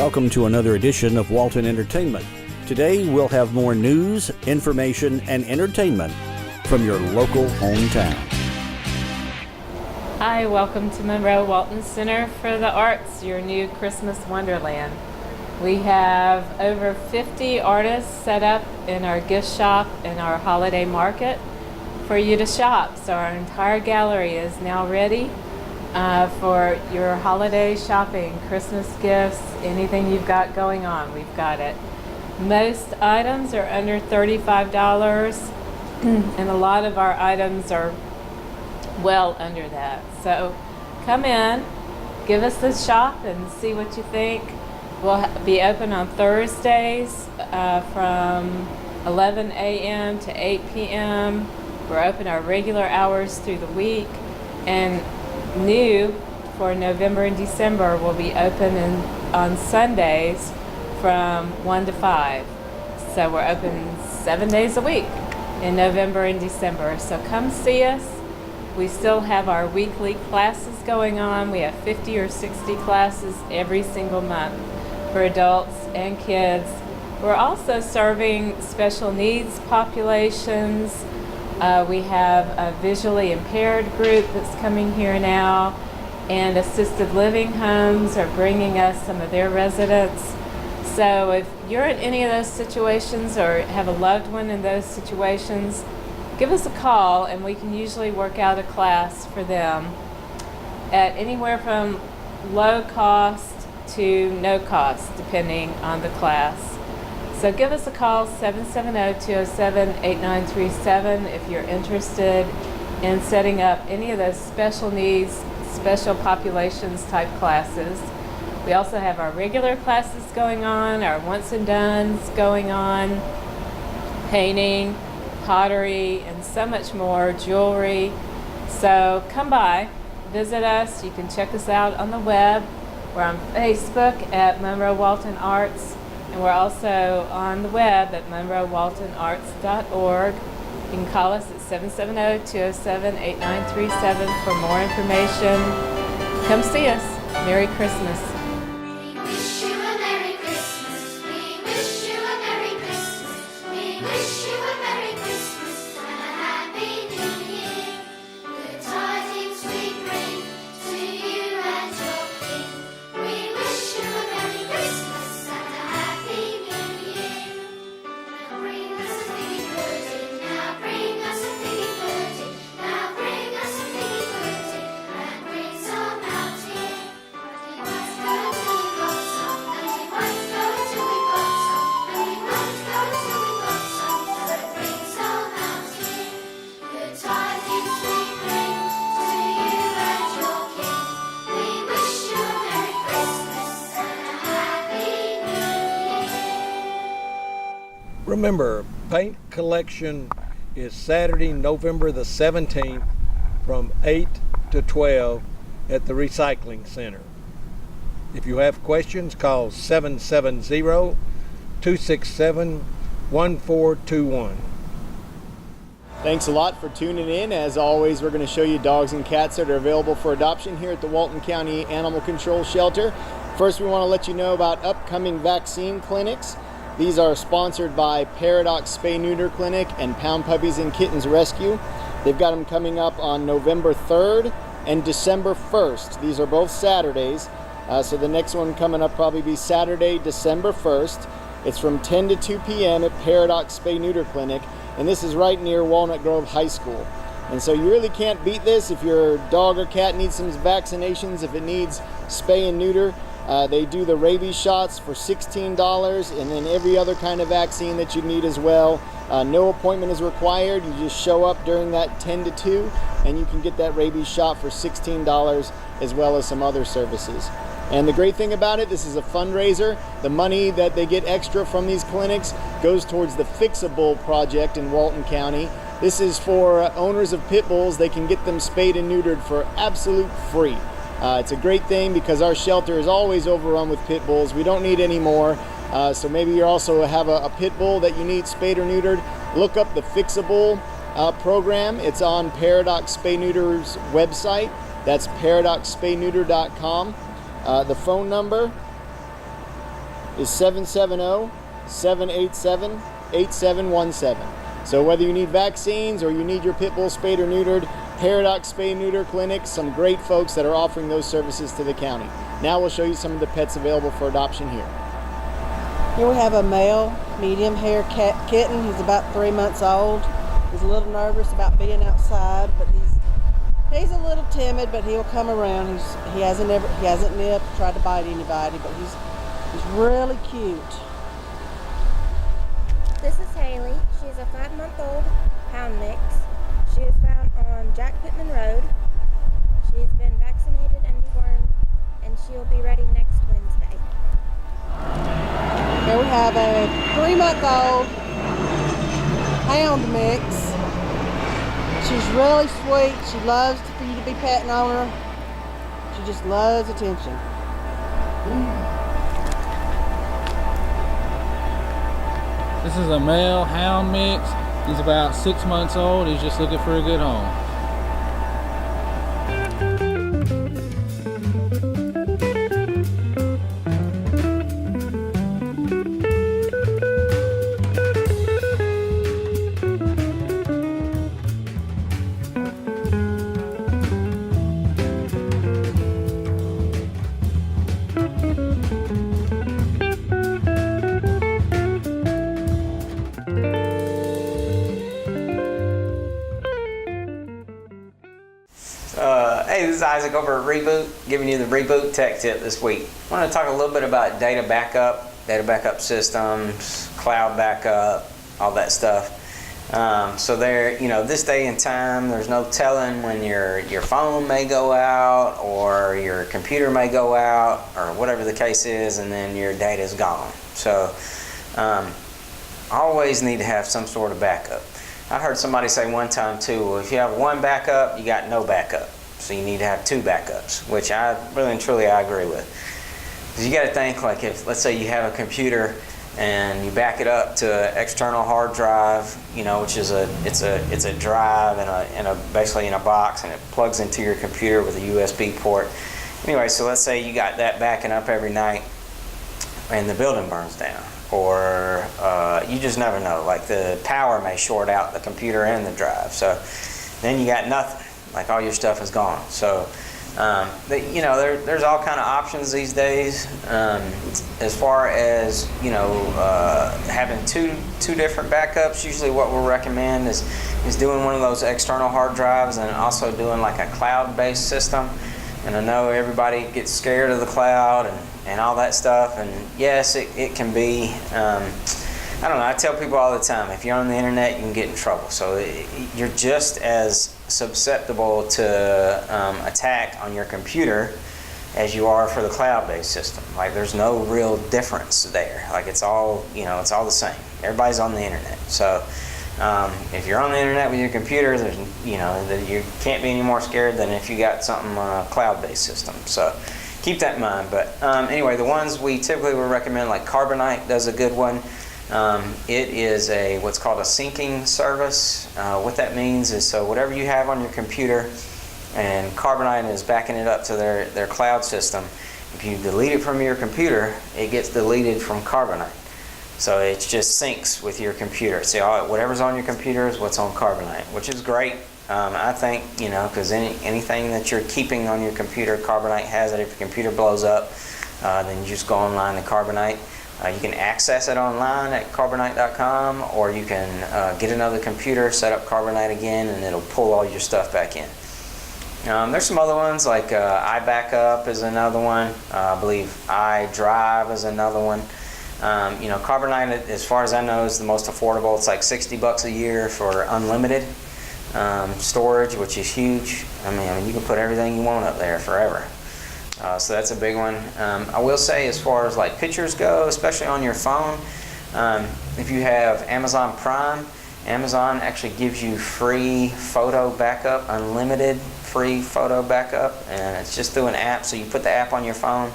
welcome to another edition of Walton Entertainment. Today we'll have more news, information, and entertainment from your local hometown. Hi, welcome to Monroe Walton Center for the Arts, your new Christmas wonderland. We have over 50 artists set up in our gift shop and our holiday market for you to shop. So our entire gallery is now ready for your holiday shopping, Christmas gifts, anything you've got going on, we've got it. Most items are under $35 and a lot of our items are well under that. So come in, give us the shop and see what you think. We'll be open on Thursdays from 11 a.m. to 8 p.m. We're open our regular hours through the week, and new for November and December will be open on Sundays from 1 to 5. So we're open 7 days a week in November and December. So come see us. We still have our weekly classes going on. We have 50 or 60 classes every single month for adults and kids. We're also serving special needs populations. We have a visually impaired group that's coming here now, and assisted living homes are bringing us some of their residents. So if you're in any of those situations or have a loved one in those situations, give us a call and we can usually work out a class for them at anywhere from low cost to no cost, depending on the class. So give us a call, 770-207-8937, if you're interested in setting up any of those special needs, special populations type classes. We also have our regular classes going on, our once and dones going on, painting, pottery, and so much more, jewelry. So come by, visit us. You can check us out on the web. We're on Facebook at Monroe Walton Arts, and we're also on the web at monroewaltonarts.org. You can call us at 770-207-8937 for more information. Come see us. Merry Christmas. We wish you a Merry Christmas. We wish you a Merry Christmas. We wish you a Merry Christmas and a Happy New Year. Good tidings we bring to you and your King. We wish you a Merry Christmas and a Happy New Year. Now bring us a figgy pudding. Now bring us a figgy pudding. Now bring us a figgy pudding and bring some out here. We won't go till we got some, and we won't go till we got some, and we won't go till we got some. So bring some out here. Good tidings we bring to you and your King. We wish you a Merry Christmas and a Happy New Year. Remember, paint collection is Saturday, November the 17th from 8 to 12 at the Recycling Center. If you have questions, call 770-267-1421. Thanks a lot for tuning in. As always, we're going to show you dogs and cats that are available for adoption here at the Walton County Animal Control Shelter. First, we want to let you know about upcoming vaccine clinics. These are sponsored by Paradox Spay Neuter Clinic and Pound Puppies and Kittens Rescue. They've got them coming up on November 3rd and December 1st. These are both Saturdays. So the next one coming up probably be Saturday, December 1st. It's from 10 to 2 p.m. at Paradox Spay Neuter Clinic, and this is right near Walnut Grove High School. And so you really can't beat this. If your dog or cat needs some vaccinations, if it needs spay and neuter, they do the rabies shots for $16, and then every other kind of vaccine that you need as well. No appointment is required. You just show up during that 10 to 2, and you can get that rabies shot for $16, as well as some other services. And the great thing about it, this is a fundraiser. The money that they get extra from these clinics goes towards the Fixable project in Walton County. This is for owners of pit bulls. They can get them spayed and neutered for absolute free. It's a great thing because our shelter is always overrun with pit bulls. We don't need any more. So maybe you also have a pit bull that you need spayed or neutered. Look up the Fixable program. It's on Paradox Spay Neuter's website. That's paradoxspayneuter.com. The phone number is 770-787-8717. So whether you need vaccines or you need your pit bull spayed or neutered, Paradox Spay Neuter Clinic, some great folks that are offering those services to the county. Now we'll show you some of the pets available for adoption here. Here we have a male medium hair kitten. He's about 3 months old. He's a little nervous about being outside, but he's a little timid, but he'll come around. He hasn't nipped, tried to bite anybody, but he's really cute. This is Haley. She's a 5-month-old hound mix. She was found on Jack Pittman Road. She's been vaccinated and dewormed, and she'll be ready next Wednesday. Here we have a 3-month-old hound mix. She's really sweet. She loves for you to be petting on her. She just loves attention. This is a male hound mix. He's about 6 months old. He's just looking for a good home. Hey, this is Isaac over at Reboot, giving you the Reboot Tech Tip this week. I want to talk a little bit about data backup systems, cloud backup, all that stuff. So there, this day and time, there's no telling when your phone may go out or your computer may go out or whatever the case is, and then your data is gone. So always need to have some sort of backup. I heard somebody say one time too, well, if you have one backup, you got no backup. So you need to have 2 backups, which I really and truly I agree with. Because you got to think, like, if let's say you have a computer and you back it up to an external hard drive, which is it's a drive basically in a box, and it plugs into your computer with a USB port. Anyway, so let's say you got that backing up every night, and the building burns down, or you just never know. Like the power may short out the computer and the drive, so then you got nothing. Like all your stuff is gone. So, there's all kind of options these days. As far as having two different backups, usually what we'll recommend is doing one of those external hard drives and also doing like a cloud-based system. And I know everybody gets scared of the cloud and all that stuff. And yes, it can be. I don't know, I tell people all the time, if you're on the internet, you can get in trouble. So you're just as susceptible to attack on your computer as you are for the cloud-based system. Like there's no real difference there. Like it's all the same. Everybody's on the internet. So if you're on the internet with your computer, there's you can't be any more scared than if you got something cloud-based system. So keep that in mind. But anyway, the ones we typically would recommend, like Carbonite does a good one. It is what's called a syncing service. What that means is, so whatever you have on your computer, and Carbonite is backing it up to their cloud system. If you delete it from your computer, it gets deleted from Carbonite. So it just syncs with your computer. So whatever's on your computer is what's on Carbonite, which is great. I think, because anything that you're keeping on your computer, Carbonite has it. If your computer blows up, then you just go online to Carbonite. You can access it online at carbonite.com, or you can get another computer, set up Carbonite again, and it'll pull all your stuff back in. There's some other ones, like iBackup is another one. I believe iDrive is another one. Carbonite, as far as I know, is the most affordable. It's like $60 a year for unlimited storage, which is huge. I mean, you can put everything you want up there forever. So that's a big one. I will say, as far as like pictures go, especially on your phone, if you have Amazon Prime, Amazon actually gives you free photo backup, unlimited free photo backup, and it's just through an app. So you put the app on your phone,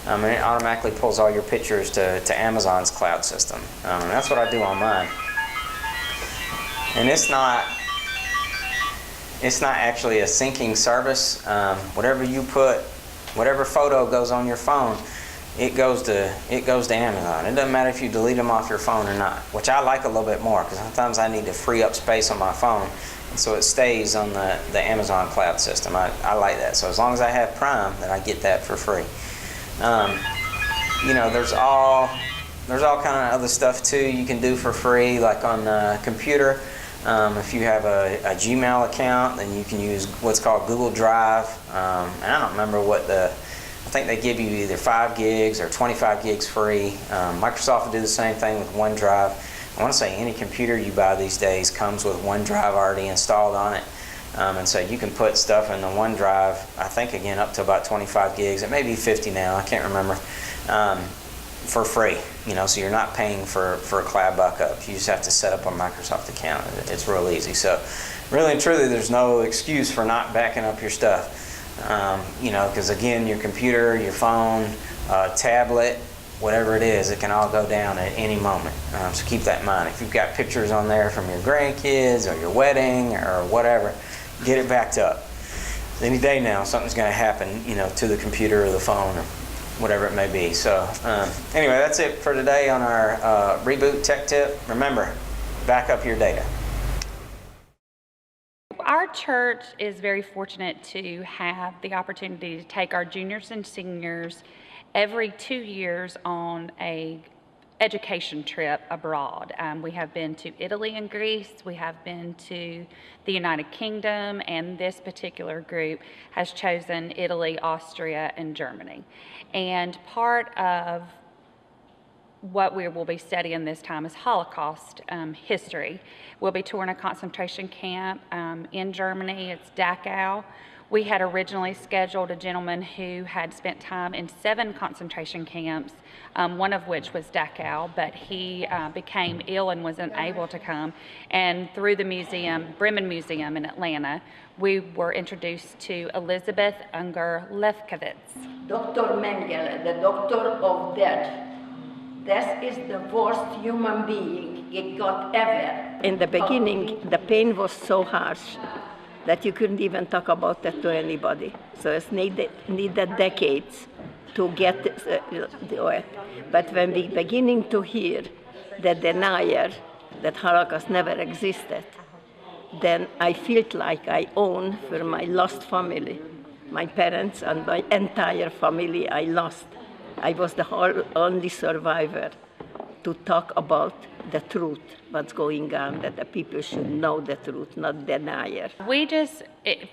and it automatically pulls all your pictures to Amazon's cloud system. That's what I do on mine. And it's not actually a syncing service. Whatever photo goes on your phone, it goes to Amazon. It doesn't matter if you delete them off your phone or not, which I like a little bit more because sometimes I need to free up space on my phone, and so it stays on the Amazon cloud system. I like that. So as long as I have Prime, then I get that for free. You know, there's all kind of other stuff too you can do for free, like on the computer. If you have a Gmail account, then you can use what's called Google Drive. And I don't remember I think they give you either 5 gigs or 25 gigs free. Microsoft will do the same thing with OneDrive. I want to say any computer you buy these days comes with OneDrive already installed on it. And so you can put stuff in the OneDrive, I think again up to about 25 gigs. It may be 50 now, I can't remember, for free. You know, so you're not paying for a cloud backup. You just have to set up a Microsoft account. It's real easy. So really and truly, there's no excuse for not backing up your stuff. You know, because again, your computer, your phone, tablet, whatever it is, it can all go down at any moment. So keep that in mind. If you've got pictures on there from your grandkids or your wedding or whatever, get it backed up. Any day now, something's going to happen, you know, to the computer or the phone or whatever it may be. So anyway, that's it for today on our Reboot Tech Tip. Remember, back up your data. Our church is very fortunate to have the opportunity to take our juniors and seniors every 2 years on a education trip abroad. We have been to Italy and Greece, we have been to the United Kingdom, and this particular group has chosen Italy, Austria, and Germany. And part of what we will be studying this time is Holocaust history. We'll be touring a concentration camp in Germany. It's Dachau. We had originally scheduled a gentleman who had spent time in 7 concentration camps, one of which was Dachau, but he became ill and was unable to come. And through the museum, Bremen Museum in Atlanta, we were introduced to Elizabeth Unger Lefkowitz. Dr. Mengele, the doctor of death. This is the worst human being it got ever. In the beginning, the pain was so harsh that you couldn't even talk about that to anybody. So it's needed decades to get the oil. But when we're beginning to hear the denier that Holocaust never existed, then I felt like I own for my lost family, my parents and my entire family I lost. I was the only survivor to talk about the truth, what's going on, that the people should know the truth, not deny it. We just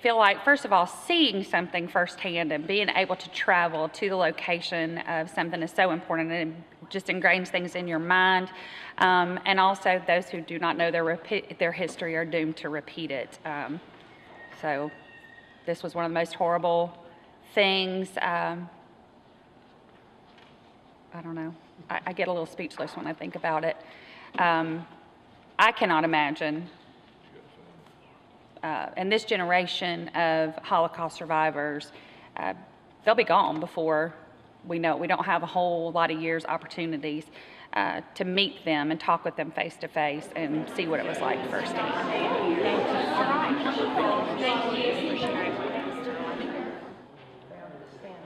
feel like, first of all, seeing something firsthand and being able to travel to the location of something is so important and just ingrains things in your mind. And also, those who do not know their history are doomed to repeat it. So this was one of the most horrible things. I don't know. I get a little speechless when I think about it. I cannot imagine. And this generation of Holocaust survivors, they'll be gone before we know it. We don't have a whole lot of years opportunities to meet them and talk with them face to face and see what it was like firsthand.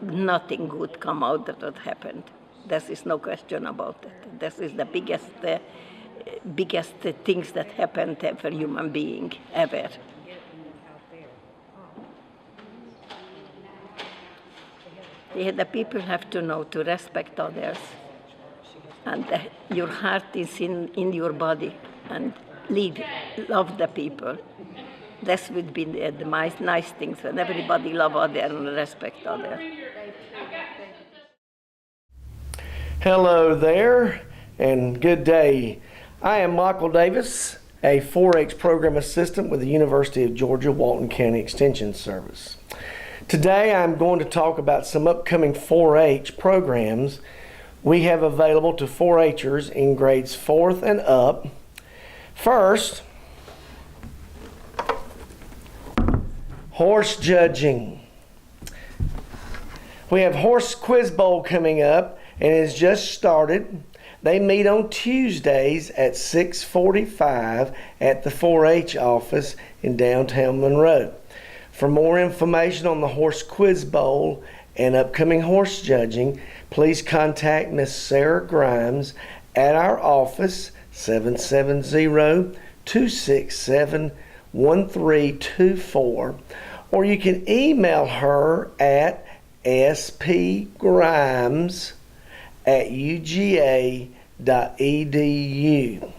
Nothing good come out that had happened. There is no question about it. This is the biggest things that happened for human being ever. Yeah, the people have to know to respect others, and your heart is in your body, and love the people. This would be the nice things when everybody love others and respect others. Hello there, and good day. I am Michael Davis, a 4-H program assistant with the University of Georgia Walton County Extension Service. Today I'm going to talk about some upcoming 4-H programs we have available to 4-Hers in grades 4th and up. First, horse judging. We have Horse Quiz Bowl coming up, and it's just started. They meet on Tuesdays at 6:45 at the 4-H office in downtown Monroe. For more information on the Horse Quiz Bowl and upcoming horse judging, please contact Miss Sarah Grimes at our office, 770-267-1324, or you can email her at spgrimes@uga.edu.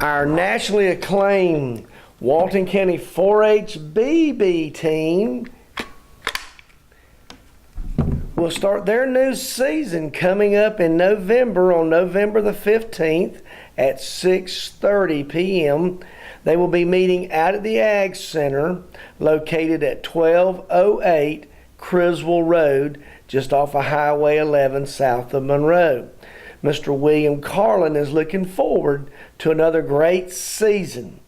Our nationally acclaimed Walton County 4-H BB team will start their new season coming up in November, on November the 15th at 6:30 p.m. They will be meeting out at the Ag Center located at 1208 Criswell Road, just off of Highway 11 south of Monroe. Mr. William Carlin is looking forward to another great season.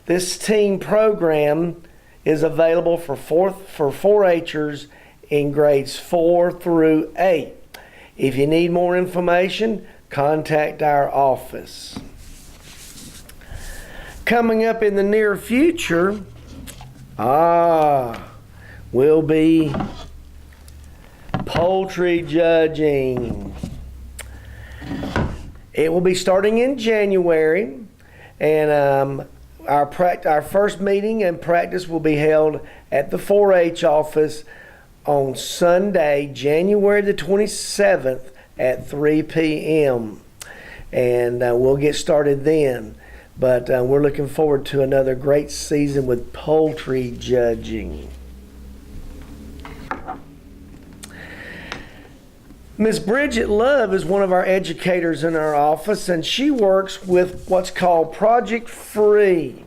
This team program is available for 4-H'ers in grades 4 through 8. If you need more information, contact our office. Coming up in the near future, will be poultry judging. It will be starting in January, and our first meeting and practice will be held at the 4-H office on Sunday, January the 27th at 3 p.m. And we'll get started then. But we're looking forward to another great season with poultry judging. Miss Bridget Love is one of our educators in our office, and she works with what's called Project Free.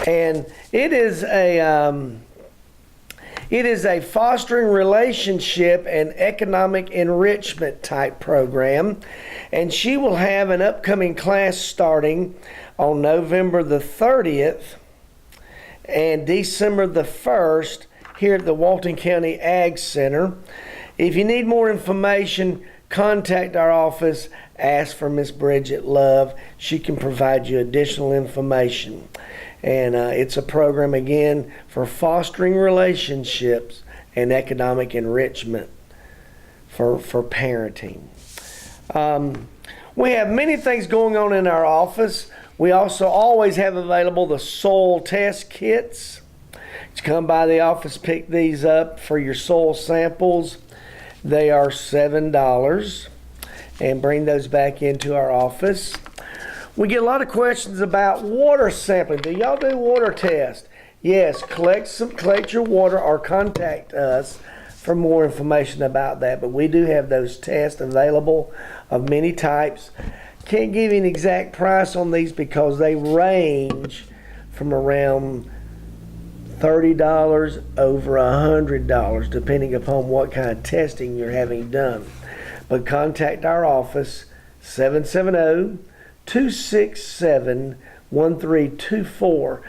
And it is a fostering relationship and economic enrichment type program, and she will have an upcoming class starting on November the 30th and December the 1st here at the Walton County Ag Center. If you need more information, contact our office, ask for Miss Bridget Love. She can provide you additional information. And it's a program, again, for fostering relationships and economic enrichment for parenting. We have many things going on in our office. We also always have available the soil test kits. You come by the office, pick these up for your soil samples. They are $7, and bring those back into our office. We get a lot of questions about water sampling. Do y'all do water tests? Yes, collect your water or contact us for more information about that. But we do have those tests available of many types. Can't give you an exact price on these because they range from around $30 over $100, depending upon what kind of testing you're having done. But contact our office, 770-267-1324 for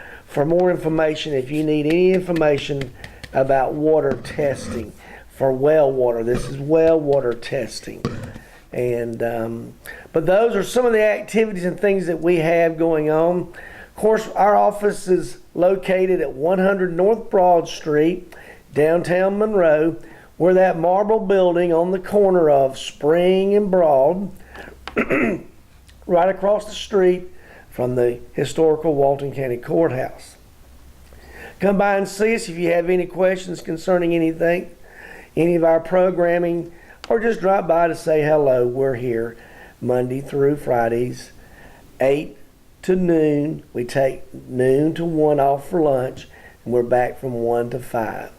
more information if you need any information about water testing for well water. This is well water testing. And but those are some of the activities and things that we have going on. Of course, our office is located at 100 North Broad Street, downtown Monroe. We're that marble building on the corner of Spring and Broad, right across the street from the historical Walton County Courthouse. Come by and see us if you have any questions concerning anything, any of our programming, or just drop by to say hello. We're here Monday through Fridays, 8 to noon. We take noon to 1 off for lunch, and we're back from 1 to 5.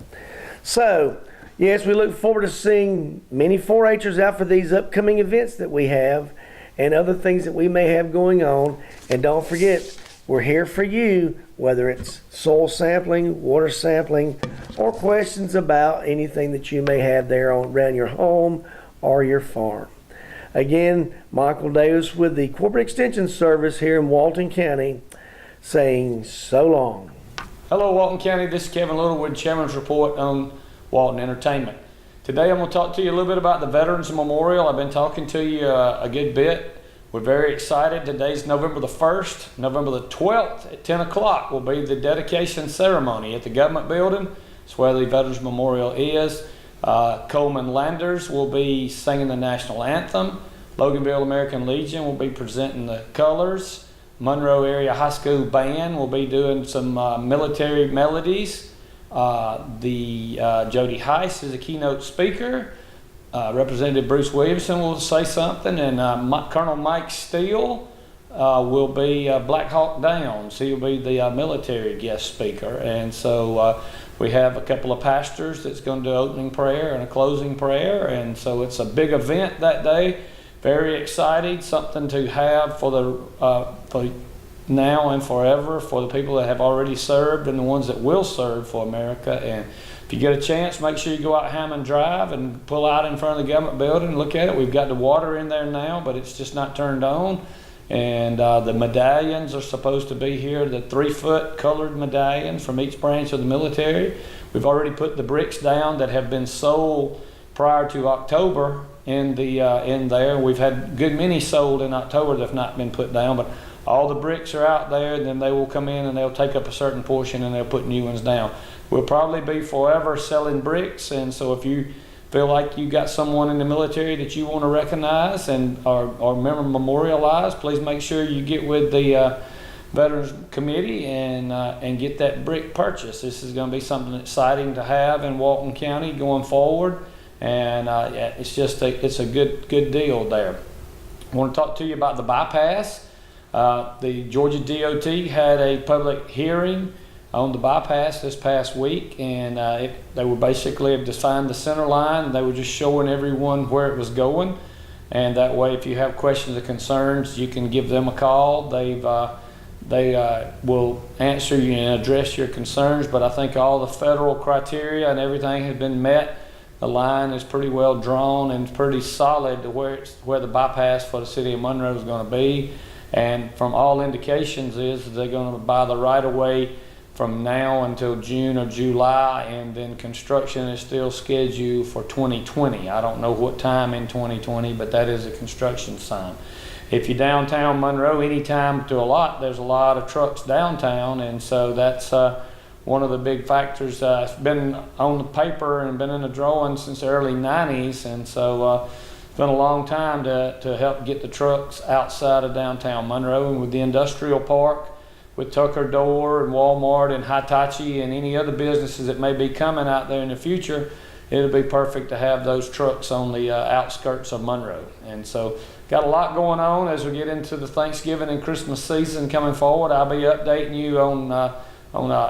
So, yes, we look forward to seeing many 4-H'ers out for these upcoming events that we have and other things that we may have going on. And don't forget, we're here for you, whether it's soil sampling, water sampling, or questions about anything that you may have there around your home or your farm. Again, Michael Davis with the Corporate Extension Service here in Walton County saying so long. Hello Walton County, this is Kevin Littlewood, Chairman's Report on Walton Entertainment. Today I'm going to talk to you a little bit about the Veterans Memorial. I've been talking to you a good bit. We're very excited. Today's November the 1st. November the 12th at 10 o'clock will be the dedication ceremony at the government building. It's where the Veterans Memorial is. Coleman Landers will be singing the national anthem. Loganville American Legion will be presenting the colors. Monroe Area High School Band will be doing some military melodies. Jody Heiss is a keynote speaker. Representative Bruce Williamson will say something, and Colonel Mike Steele will be Black Hawk Downs. He'll be the military guest speaker. And so we have a couple of pastors that's going to do opening prayer and a closing prayer. And so it's a big event that day. Very excited, something to have for now and forever, for the people that have already served and the ones that will serve for America. And if you get a chance, make sure you go out Hammond Drive and pull out in front of the government building and look at it. We've got the water in there now, but it's just not turned on. And the medallions are supposed to be here, the 3-foot colored medallions from each branch of the military. We've already put the bricks down that have been sold prior to October in there. We've had good many sold in October that have not been put down, but all the bricks are out there, and then they will come in and they'll take up a certain portion and they'll put new ones down. We'll probably be forever selling bricks, and so if you feel like you got someone in the military that you want to recognize and or memorialize, please make sure you get with the Veterans Committee and get that brick purchased. This is going to be something exciting to have in Walton County going forward, and it's a good deal there. I want to talk to you about the bypass. The Georgia DOT had a public hearing on the bypass this past week, and they were basically defined the center line. They were just showing everyone where it was going, and that way if you have questions or concerns, you can give them a call. They will answer you and address your concerns, but I think all the federal criteria and everything has been met. The line is pretty well drawn and pretty solid to where the bypass for the city of Monroe is going to be. And from all indications is they're going to buy the right of way from now until June or July, and then construction is still scheduled for 2020. I don't know what time in 2020, but that is a construction sign. If you're downtown Monroe, anytime to a lot, there's a lot of trucks downtown, and so that's one of the big factors. It's been on the paper and been in the drawing since the early 90s, and so it's been a long time to help get the trucks outside of downtown Monroe. And with the industrial park, with Tucker Door and Walmart and Hitachi and any other businesses that may be coming out there in the future, it'll be perfect to have those trucks on the outskirts of Monroe. And so got a lot going on as we get into the Thanksgiving and Christmas season coming forward. I'll be updating you on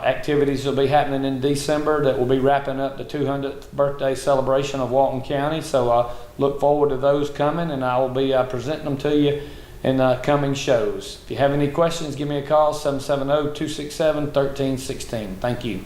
activities that will be happening in December that will be wrapping up the 200th birthday celebration of Walton County. So I look forward to those coming, and I will be presenting them to you in coming shows. If you have any questions, give me a call, 770-267-1316. Thank you.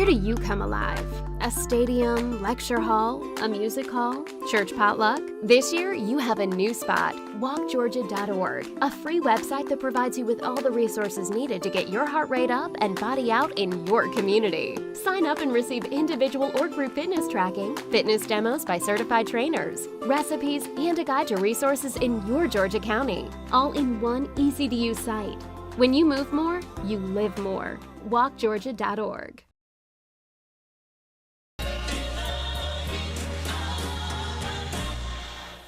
do you come alive? A stadium, lecture hall, a music hall, church potluck? This year, you have a new spot, walkgeorgia.org, a free website that provides you with all the resources needed to get your heart rate up and body out in your community. Sign up and receive individual or group fitness tracking, fitness demos by certified trainers, recipes, and a guide to resources in your Georgia County, all in one easy-to-use site. When you move more, you live more. walkgeorgia.org.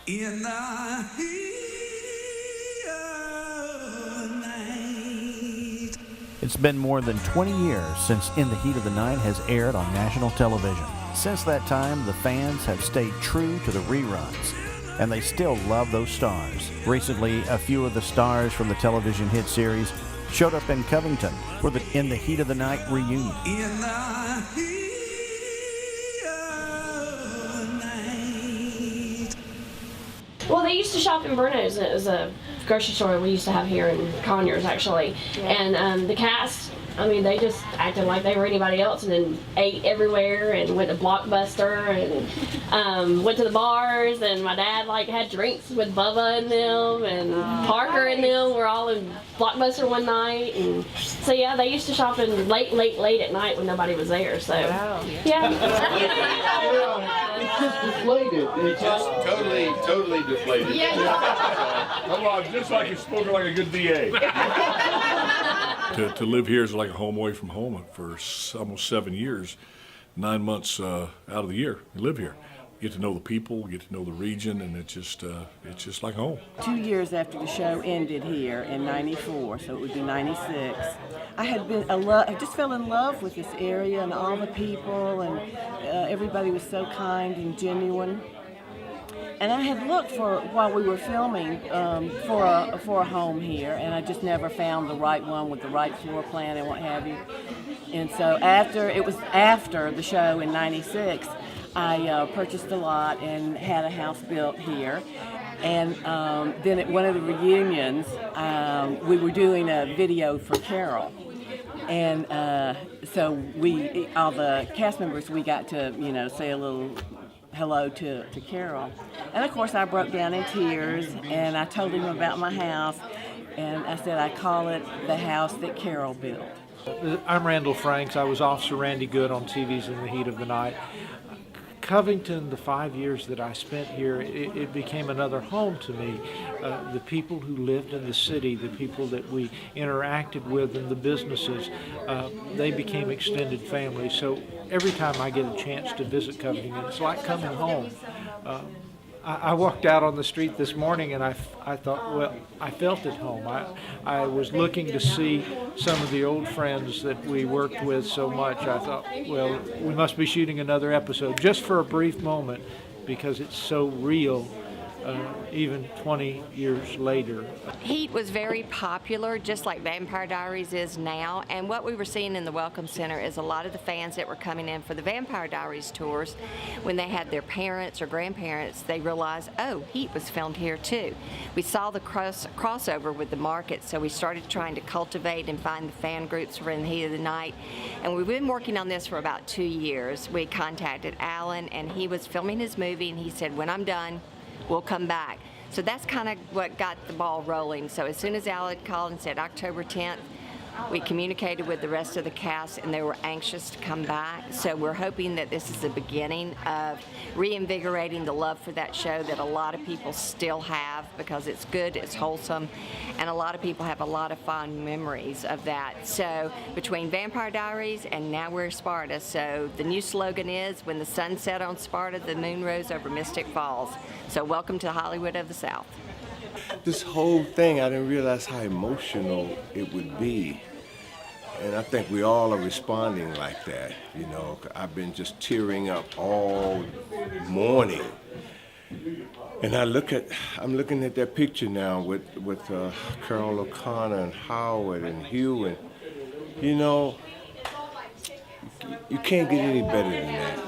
In the heat of night. It's been more than 20 years since In the Heat of the Night has aired on national television. Since that time, the fans have stayed true to the reruns, and they still love those stars. Recently, a few of the stars from the television hit series showed up in Covington for the In the Heat of the Night reunion. In the heat of night. Well, they used to shop in Bruno's. It was a grocery store we used to have here in Conyers, actually. Yeah. And the cast, I mean, they just acted like they were anybody else, and then ate everywhere and went to Blockbuster and went to the bars. And my dad had drinks with Bubba and them, and Parker and them were all in Blockbuster one night. And so yeah, they used to shop in late at night when nobody was there. So yeah. It's just deflated. It's just totally deflated. Yeah. Come on, just like you're spoken like a good DA. To live here is like a home away from home for almost 7 years, 9 months out of the year. We live here. Get to know the people, get to know the region, and it's just like home. 2 years after the show ended here in '94, so it would be '96. I just fell in love with this area and all the people, and everybody was so kind and genuine. And I had looked while we were filming for a home here, and I just never found the right one with the right floor plan and what have you. And so after the show in '96, I purchased a lot and had a house built here. And then at one of the reunions, we were doing a video for Carol. And so all the cast members, we got to, say a little hello to Carol. And of course I broke down in tears, and I told him about my house, and I said I call it the house that Carol built. I'm Randall Franks. I was Officer Randy Good on TV's In the Heat of the Night. Covington, the 5 years that I spent here, it became another home to me. The people who lived in the city, the people that we interacted with, and the businesses, they became extended family. So every time I get a chance to visit Covington, it's like coming home. I walked out on the street this morning and I thought, well, I felt at home. I was looking to see some of the old friends that we worked with so much. I thought, well, we must be shooting another episode just for a brief moment, because it's so real. Even 20 years later. Heat was very popular, just like Vampire Diaries is now, and what we were seeing in the Welcome Center is a lot of the fans that were coming in for the Vampire Diaries tours, when they had their parents or grandparents, they realized, oh, Heat was filmed here too. We saw the crossover with the market, so we started trying to cultivate and find the fan groups for In the Heat of the Night, and we've been working on this for about 2 years. We contacted Alan, and he was filming his movie, and he said, when I'm done, we'll come back. So that's kind of what got the ball rolling. So as soon as Alan called and said October 10th, we communicated with the rest of the cast, and they were anxious to come back. So we're hoping that this is the beginning of reinvigorating the love for that show that a lot of people still have, because it's good, it's wholesome, and a lot of people have a lot of fond memories of that. So between Vampire Diaries and Now We're Sparta, so the new slogan is, when the sun set on Sparta, the moon rose over Mystic Falls. So welcome to Hollywood of the South. This whole thing, I didn't realize how emotional it would be. And I think we all are responding like that, I've been just tearing up all morning. And I'm looking at that picture now with Carol O'Connor and Howard and Hugh, and you can't get any better than that.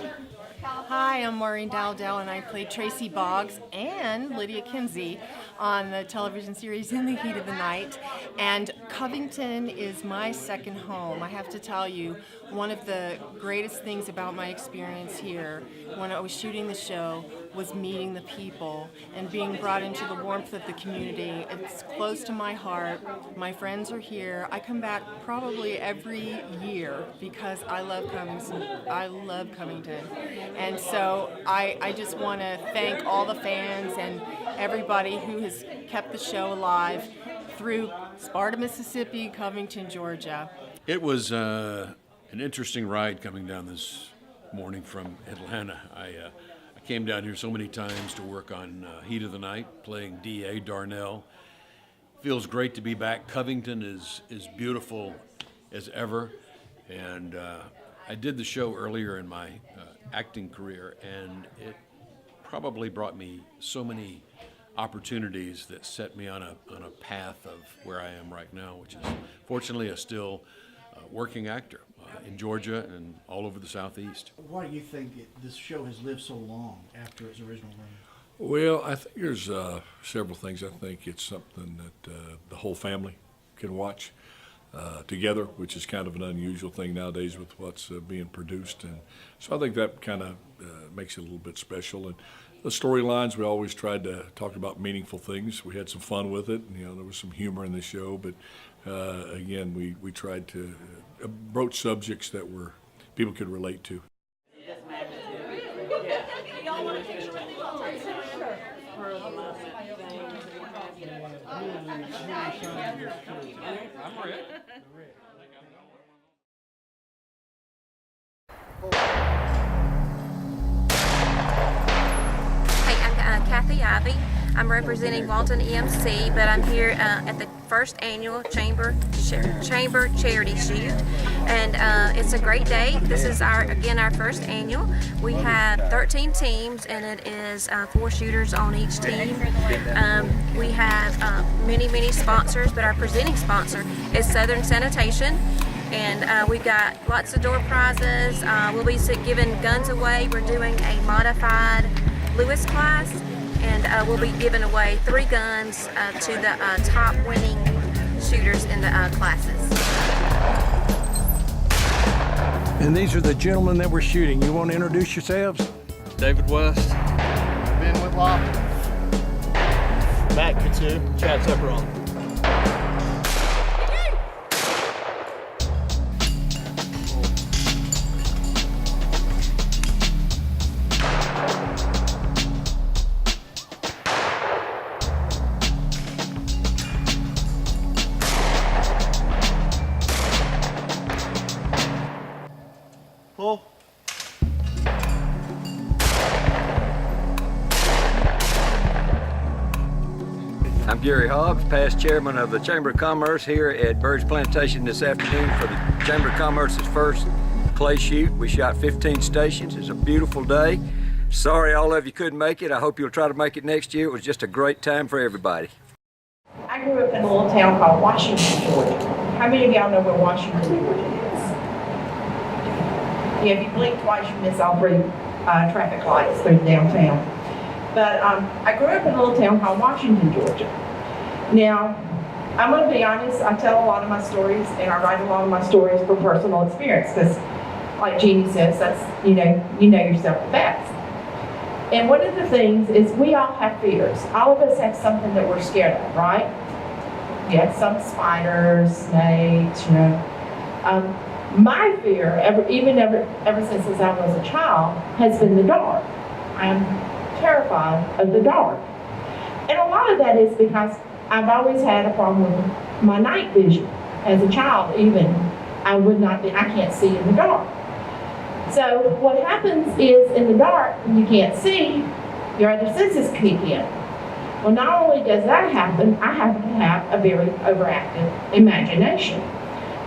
Hi, Hi, I'm Maureen Dowdell, and I played Tracy Boggs and Lydia Kinsey on the television series In the Heat of the Night. And Covington is my second home. I have to tell you, one of the greatest things about my experience here when I was shooting the show was meeting the people and being brought into the warmth of the community. It's close to my heart. My friends are here. I come back probably every year because I love Covington. And so I just want to thank all the fans and everybody who has kept the show alive through Sparta, Mississippi, Covington, Georgia. It was an interesting ride coming down this morning from Atlanta. I came down here so many times to work on Heat of the Night, playing D.A. Darnell. Feels great to be back. Covington is beautiful as ever, and I did the show earlier in my acting career, and it probably brought me so many opportunities that set me on a path of where I am right now, which is fortunately a still working actor in Georgia and all over the Southeast. Why do you think this show has lived so long after its original run? Well, I think there's several things. I think it's something that the whole family can watch together, which is kind of an unusual thing nowadays with what's being produced. And so I think that kind of makes it a little bit special. And the storylines, we always tried to talk about meaningful things. We had some fun with it. You know, there was some humor in the show, but again, we tried to broach subjects that were people could relate to. I'm Kathy Ivey. I'm representing Walton EMC, but I'm here at the first annual Chamber Charity Shoot, and it's a great day. This is again our first annual. We have 13 teams, and it is 4 shooters on each team. We have many sponsors, but our presenting sponsor is Southern Sanitation. And we've got lots of door prizes. We'll be giving guns away. We're doing a modified Lewis class, and we'll be giving away 3 guns to the top winning shooters in the classes. And these are the gentlemen that we're shooting. You want to introduce yourselves? David West. Ben Whitlock. Matt Couture. Chad Sepperall. Pull. I'm Gary Hobbs, past chairman of the Chamber of Commerce here at Burridge Plantation this afternoon for the Chamber of Commerce's first clay shoot. We shot 15 stations. It's a beautiful day. Sorry all of you couldn't make it. I hope you'll try to make it next year. It was just a great time for everybody. I grew up in a little town called Washington, Georgia. How many of y'all know where Washington, Georgia is? Yeah, if you blink twice, you miss all 3 traffic lights through downtown. But I grew up in a little town called Washington, Georgia. Now, I'm going to be honest, I tell a lot of my stories, and I write a lot of my stories for personal experience, because like Jeannie says, that's, you know yourself the best. And one of the things is we all have fears. All of us have something that we're scared of, right? Yeah, some spiders, snakes, you know. My fear, ever since I was a child, has been the dark. I'm terrified of the dark. And a lot of that is because I've always had a problem with my night vision. As a child, even, I can't see in the dark. So what happens is, in the dark, when you can't see, your other senses kick in. Well, not only does that happen, I happen to have a very overactive imagination.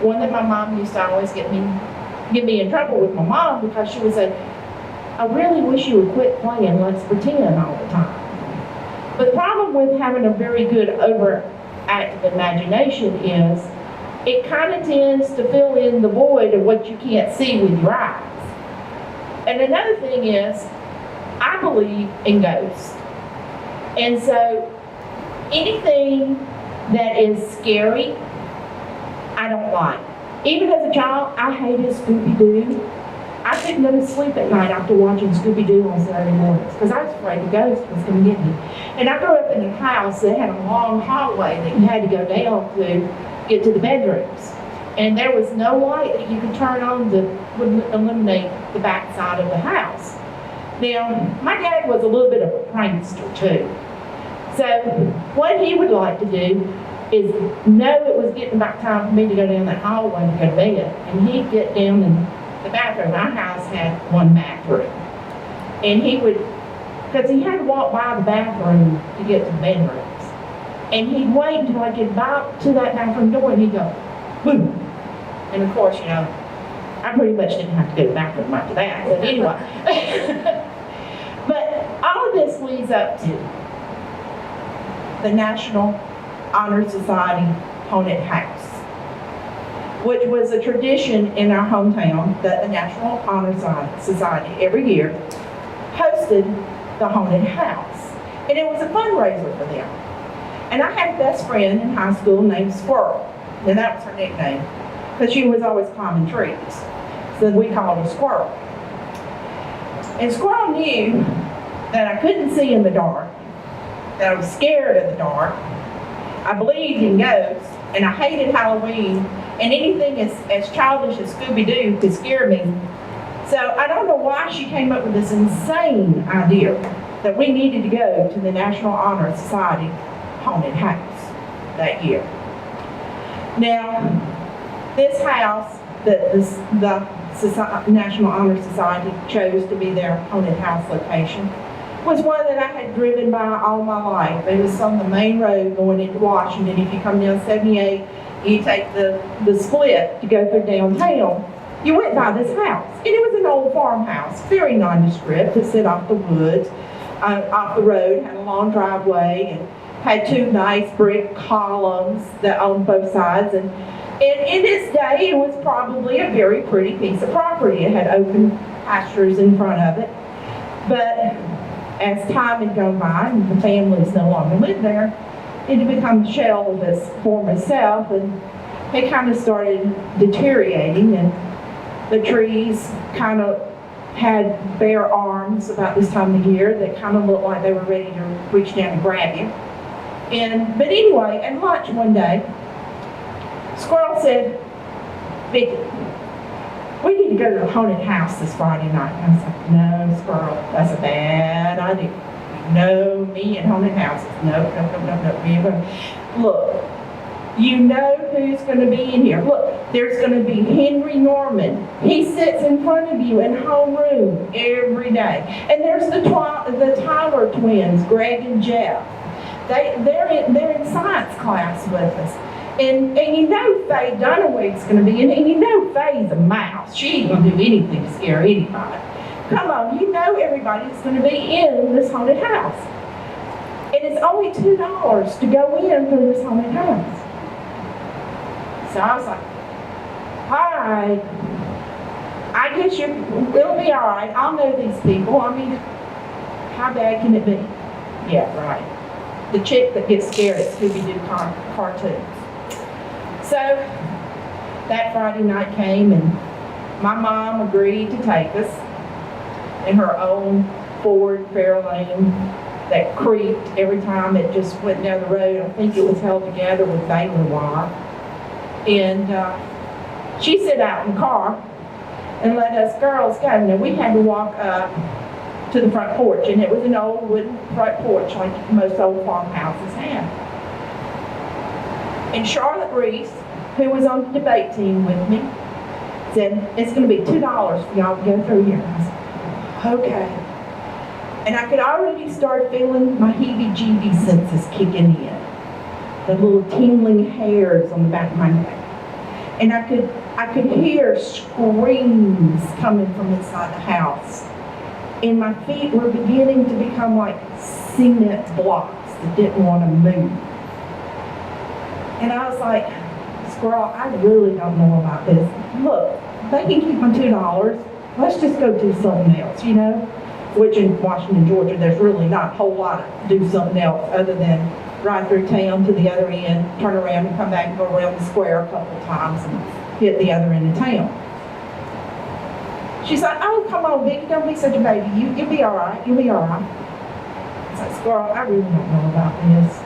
One that my mom used to always get me in trouble with my mom, because she would say, I really wish you would quit playing Let's Pretend all the time. But the problem with having a very good overactive imagination is it kind of tends to fill in the void of what you can't see with your eyes. And another thing is, I believe in ghosts. And so anything that is scary, I don't like. Even as a child, I hated Scooby-Doo. I couldn't go to sleep at night after watching Scooby-Doo on Saturday mornings because I was afraid the ghost was going to get me. And I grew up in a house that had a long hallway that you had to go down to get to the bedrooms. And there was no light that you could turn on that would illuminate the back side of the house. Now, my dad was a little bit of a prankster too. So what he would like to do is know it was getting about time for me to go down that hallway to go to bed. And he'd get down in the bathroom. Our house had one bathroom. And he would, because he had to walk by the bathroom to get to the bedrooms. And he'd wait until I get back to that bathroom door and he'd go, boom. And of course, you know, I pretty much didn't have to go to the bathroom after that. But anyway. But all of this leads up to the National Honor Society Haunted House, which was a tradition in our hometown that the National Honor Society every year hosted the haunted house. And it was a fundraiser for them. And I had a best friend in high school named Squirrel. And that was her nickname, because she was always climbing trees. So we called her Squirrel. And Squirrel knew that I couldn't see in the dark, that I was scared of the dark, I believed in ghosts, and I hated Halloween, and anything as childish as Scooby-Doo could scare me. So I don't know why she came up with this insane idea that we needed to go to the National Honor Society haunted house that year. Now, this house that the National Honor Society chose to be their haunted house location was one that I had driven by all my life. It was on the main road going into Washington. If you come down 78, you take the split to go through downtown. You went by this house, and it was an old farmhouse, very nondescript. It sit off the woods, off the road, had a long driveway, and had two nice brick columns that on both sides. And in its day, it was probably a very pretty piece of property. It had open pastures in front of it. But as time had gone by and the families no longer lived there, it had become a shell of its former self, and it kind of started deteriorating, and the trees kind of had bare arms about this time of year that kind of looked like they were ready to reach down and grab you. But anyway, at lunch one day, Squirrel said, Vicki, we need to go to the haunted house this Friday night. And I was like, no, Squirrel, that's a bad idea. No, me and haunted houses. No. Look, you know who's going to be in here. Look, there's going to be Henry Norman. He sits in front of you in homeroom every day. And there's the Tyler twins, Greg and Jeff. They're in science class with us. And you know Faye Dunaway's going to be in, and you know Faye's a mouse. She ain't going to do anything to scare anybody. Come on, you know everybody's going to be in this haunted house. And it's only $2 to go in for this haunted house. So I was like, all right, I guess it'll be all right. I'll know these people. I mean, how bad can it be? Yeah, right. The chick that gets scared at Scooby-Doo cartoons. So that Friday night came, and my mom agreed to take us in her own Ford Fairlane that creaked every time it just went down the road. I think it was held together with baler wire. And she sat out in the car and let us girls go. Now we had to walk up to the front porch, and it was an old wooden front porch like most old farmhouses had. And Charlotte Reese, who was on the debate team with me, said, it's going to be $2 for y'all to go through here. And I said, okay. And I could already start feeling my heebie-jeebie senses kicking in. The little tingling hairs on the back of my neck. And I could hear screams coming from inside the house. And my feet were beginning to become like cement blocks that didn't want to move. And I was like, Squirrel, I really don't know about this. Look, they can keep my $2. Let's just go do something else, you know? which in Washington, Georgia, there's really not a whole lot to do something else other than ride through town to the other end, turn around and come back and go around the square a couple of times and hit the other end of town. She's like, oh, come on, Vicky, don't be such a baby. You'll be all right. You'll be all right. I was like, Squirrel, I really don't know about this.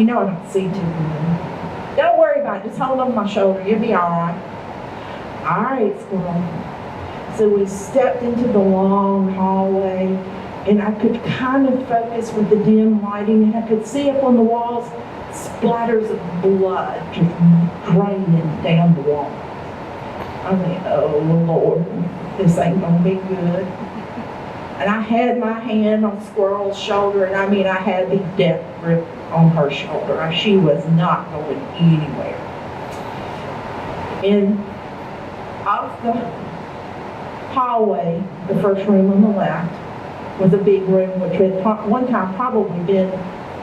You know I don't see too good. Don't worry about it. Just hold on my shoulder. You'll be all right. All right, Squirrel. So we stepped into the long hallway, and I could kind of focus with the dim lighting, and I could see up on the walls splatters of blood just draining down the wall. I mean, oh Lord, this ain't gonna be good. And I had my hand on Squirrel's shoulder, and I mean, I had the death grip on her shoulder. She was not going anywhere. And off the hallway, the first room on the left was a big room, which had one time probably been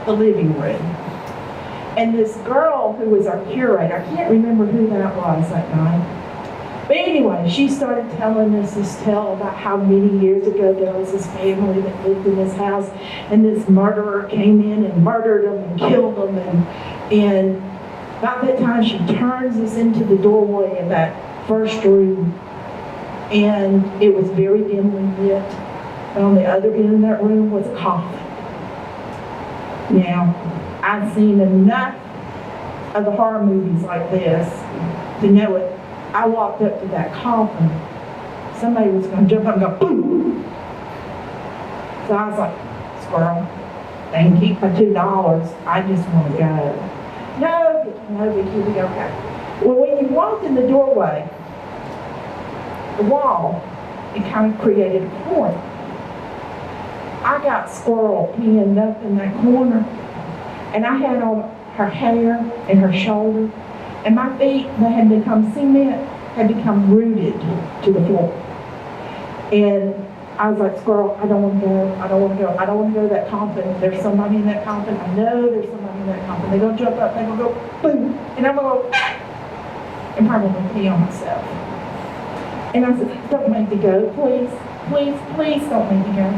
the living room. And this girl who was our curator, I can't remember who that was that night. But anyway, she started telling us this tale about how many years ago there was this family that lived in this house, and this murderer came in and murdered them and killed them. And about that time, she turns us into the doorway of that first room, and it was very dimly lit. And on the other end of that room was a coffin. Now, I've seen enough of the horror movies like this to know it. I walked up to that coffin. Somebody was going to jump up and go, boom! So I was like, Squirrel, they can keep my $2. I just want to go. No, Vicky, you'll be okay. Well, when you walked in the doorway, the wall, it kind of created a corner. I got Squirrel pinned up in that corner, and I had on her hair and her shoulder, and my feet that had become cement had become rooted to the floor. And I was like, Squirrel, I don't want to go, I don't want to go, I don't want to go to that coffin. There's somebody in that coffin. I know there's somebody in that coffin. They're going to jump up, they're going to go, boom, and I'm going to go, and probably pee on myself. And I said, don't make me go, please, please, please don't make me go.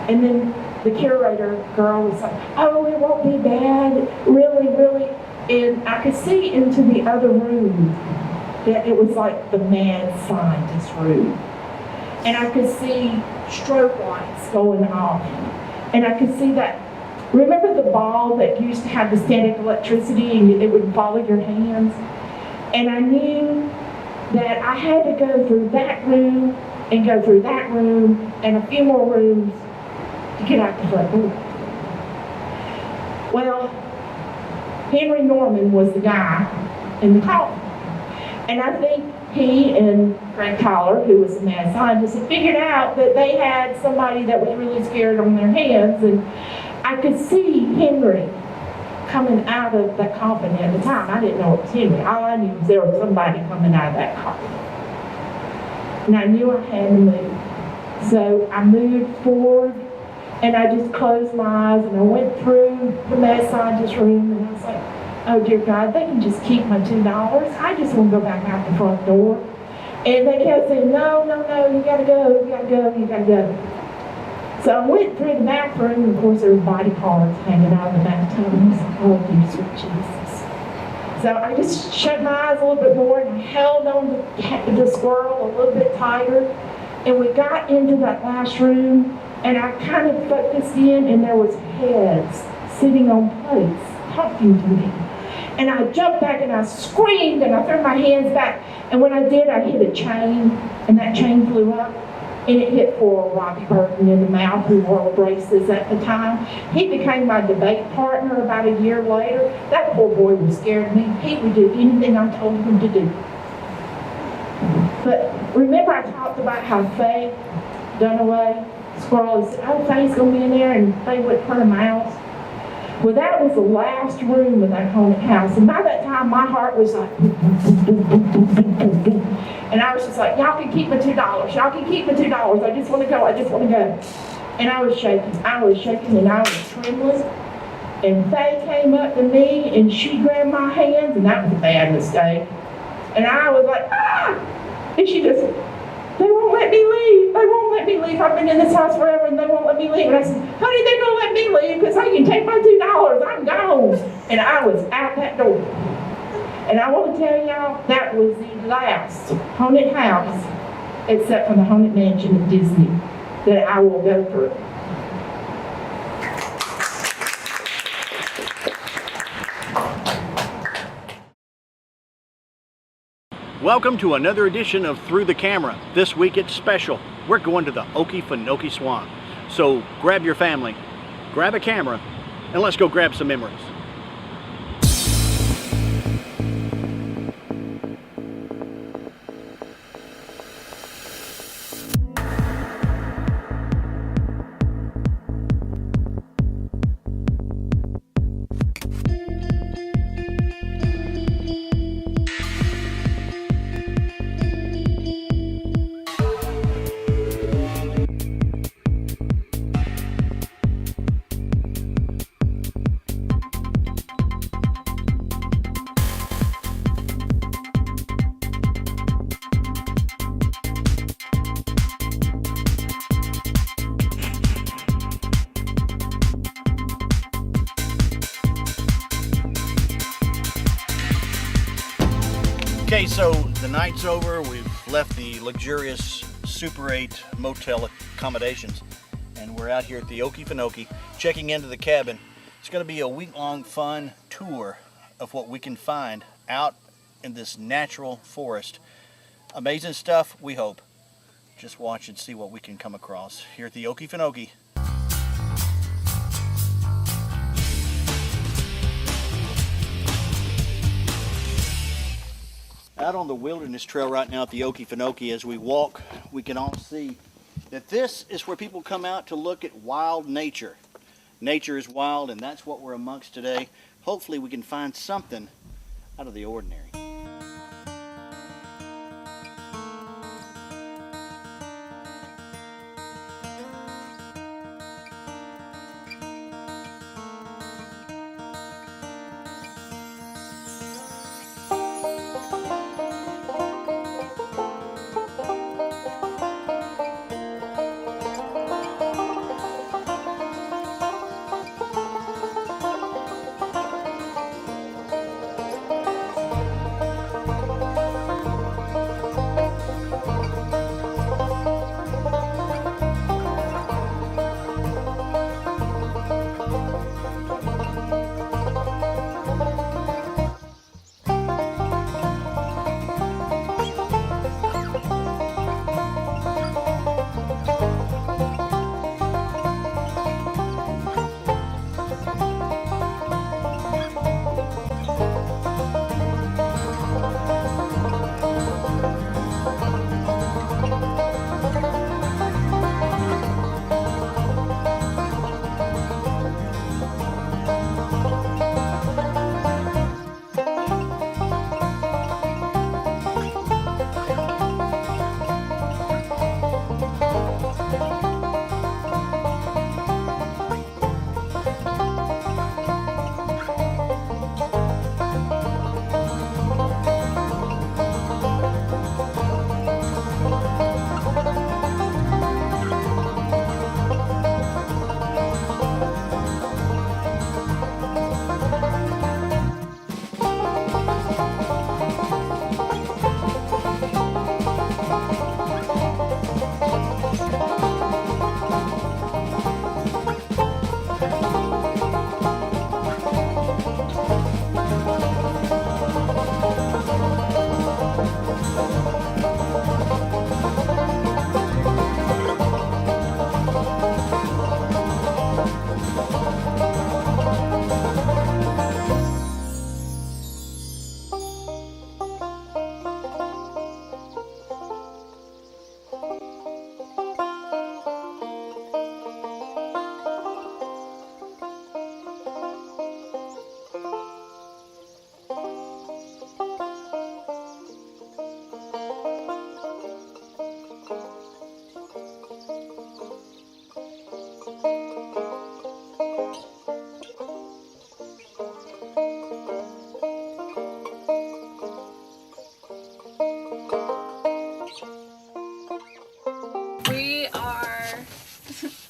And then the curator girl was like, oh, it won't be bad, really, really. And I could see into the other room that it was like the mad scientist room. And I could see strobe lights going off. And I could see that, remember the ball that used to have the static electricity and it would follow your hands? And I knew that I had to go through that room and go through that room and a few more rooms to get out the front door. Well, Henry Norman was the guy in the coffin. And I think he and Frank Tyler, who was a mad scientist, had figured out that they had somebody that was really scared on their hands. And I could see Henry coming out of that coffin at the time. I didn't know it was Henry. All I knew was there was somebody coming out of that coffin. And I knew I had to move. So I moved forward, and I just closed my eyes, and I went through the mad scientist room, and I was like, oh dear God, they can just keep my $2. I just want to go back out the front door. And they kept saying, no, no, no, you gotta go, you gotta go, you gotta go. So I went through the bathroom, and of course there were body parts hanging out of the bathtub, and I was like, oh dear sweet Jesus. So I just shut my eyes a little bit more, and I held on to the Squirrel a little bit tighter, and we got into that last room, and I kind of focused in, and there was heads sitting on plates talking to me. And I jumped back and I screamed and I threw my hands back. And when I did, I hit a chain, and that chain flew up, and it hit poor Robbie Burton in the mouth, who wore braces at the time. He became my debate partner about a year later. That poor boy was scared of me. He would do anything I told him to do. But remember I talked about how Faye Dunaway, Squirrel, said, oh, Faye's going to be in there, and Faye would put him out. Well, that was the last room of that haunted house. And by that time, my heart was like, boom, boom, boom, boom, boom, boom, boom, boom. And I was just like, y'all can keep my $2. Y'all can keep my $2. I just want to go. I just want to go. And I was shaking. I was shaking, and I was trembling. And Faye came up to me, and she grabbed my hands, and that was a bad mistake. And I was like, ah! And she just, they won't let me leave. They won't let me leave. if I've been in this house forever and they won't let me leave. And I said, honey, they're going to let me leave because they can take my $2. I'm gone. And I was out that door. And I want to tell y'all, that was the last haunted house, except for the Haunted Mansion at Disney, that I will go through. Welcome to another edition of Through the Camera. This week it's special. We're going to the Okefenokee Swamp. So grab your family, grab a camera, and let's go grab some memories. Okay, so the night's over. We've left the luxurious Super 8 motel accommodations, and we're out here at the Okefenokee checking into the cabin. It's going to be a week-long fun tour of what we can find out in this natural forest. Amazing stuff, we hope. Just watch and see what we can come across here at the Okefenokee. Out on the Wilderness Trail right now at the Okefenokee, as we walk, we can all see that this is where people come out to look at wild nature. Nature is wild, and that's what we're amongst today. Hopefully we can find something out of the ordinary.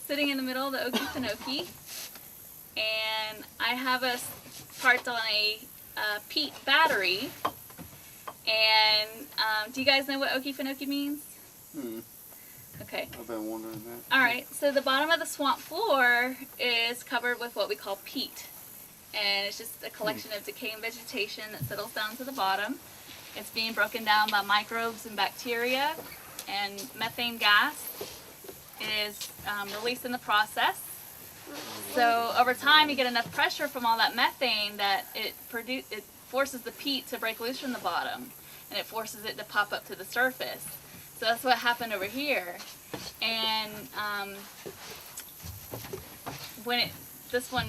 sitting in the middle of the Okefenokee, and I have us parked on a peat battery. And do you guys know what Okefenokee means? Okay. I've been wondering that. All right, so the bottom of the swamp floor is covered with what we call peat. And it's just a collection of decaying vegetation that settles down to the bottom. It's being broken down by microbes and bacteria, and methane gas is released in the process. So over time, you get enough pressure from all that methane that it forces the peat to break loose from the bottom, and it forces it to pop up to the surface. So that's what happened over here. And this one,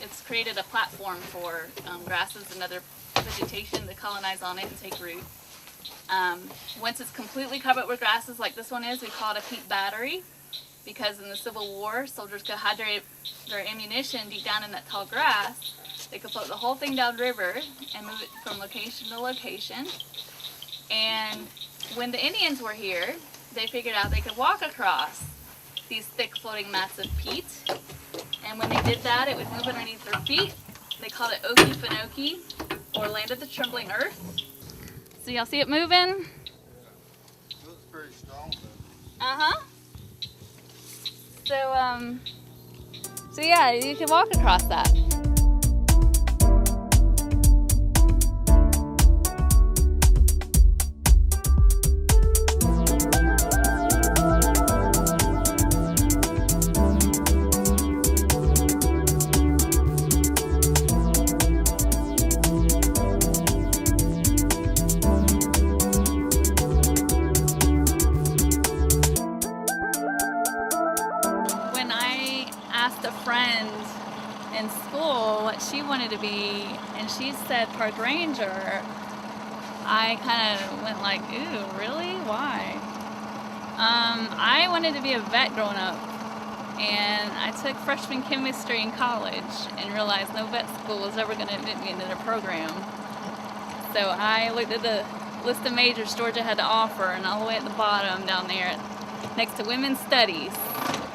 it's created a platform for grasses and other vegetation to colonize on it and take root. Once it's completely covered with grasses like this one is, we call it a peat battery, because in the Civil War, soldiers could hide their ammunition deep down in that tall grass. They could float the whole thing downriver and move it from location to location. And when the Indians were here, they figured out they could walk across these thick floating mats of peat. And when they did that, it would move underneath their feet. They called it Okefenokee, or Land of the Trembling Earth. So y'all see it moving? It looks pretty strong though. Uh-huh. So yeah, you can walk across that. Asked a friend in school what she wanted to be, and she said park ranger. I kind of went like, ooh, really? Why? I wanted to be a vet growing up, and I took freshman chemistry in college and realized no vet school was ever going to admit me into their program. So I looked at the list of majors Georgia had to offer, and all the way at the bottom down there next to women's studies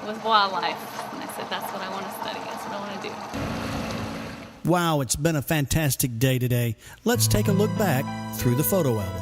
was wildlife. That's what I want to study. That's what I want to do. Wow, it's been a fantastic day today. Let's take a look back through the photo album.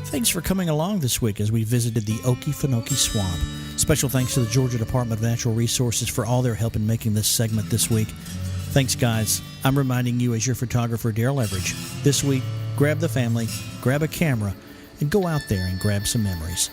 Thanks for coming along this week as we visited the Okefenokee Swamp. Special thanks to the Georgia Department of Natural Resources for all their help in making this segment this week. Thanks, guys. I'm reminding you as your photographer, Daryl Everidge, this week, grab the family, grab a camera, and go out there and grab some memories.